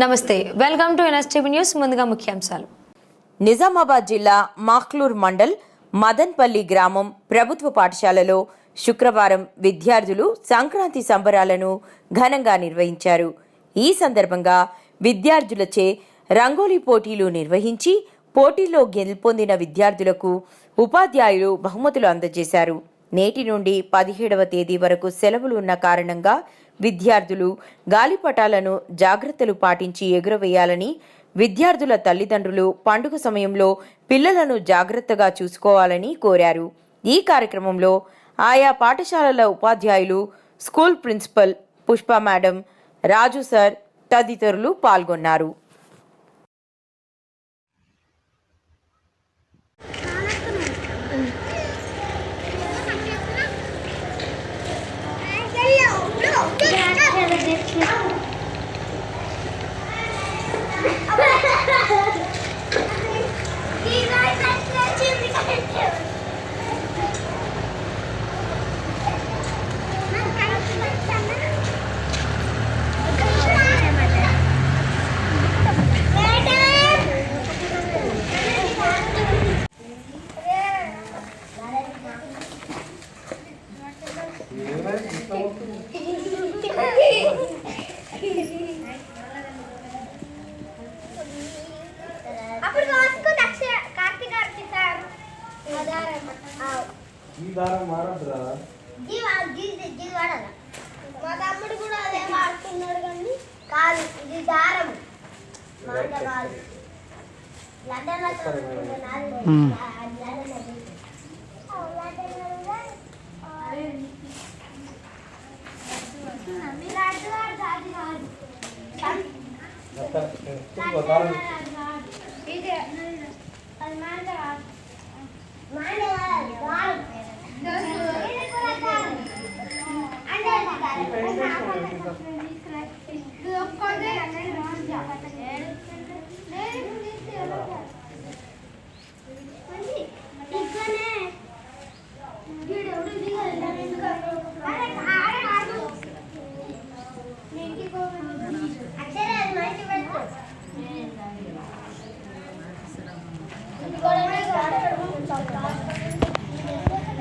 నమస్తే, welcome to NSTV news. ముందుగా ముఖ్యాంశాలు. నిజామాబాద్ జిల్లా మాఖ్లూర్ మండల్ మదన్పల్లి గ్రామం ప్రభుత్వ పాఠశాలలో శుక్రవారం విద్యార్థులు సంక్రాంతి సంబరాలను ఘనంగా నిర్వహించారు. ఈ సందర్భంగా విద్యార్థులచే రంగోలీ పోటీలు నిర్వహించి పోటీల్లో గెలుపొందిన విద్యార్థులకు ఉపాధ్యాయులు బహుమతులు అందజేశారు. నేటి నుండి 17వ తేదీ వరకు సెలవులు ఉన్న కారణంగా విద్యార్థులు గాలిపటాలను జాగ్రత్తలు పాటించి ఎగురవేయాలని, విద్యార్థుల తల్లిదండ్రులు పండుగ సమయంలో పిల్లలను జాగ్రత్తగా చూసుకోవాలని కోరారు. ఈ కార్యక్రమంలో ఆయా పాఠశాలల ఉపాధ్యాయులు, స్కూల్ ప్రిన్సిపల్ పుష్ప మేడం, రాజు సార్ తదితరులు పాల్గొన్నారు. మా తమ్ముడు కూడా అదే వాడుతున్నాడు కానీ కాదు, ఇది దారం మాట కాదు. లండన్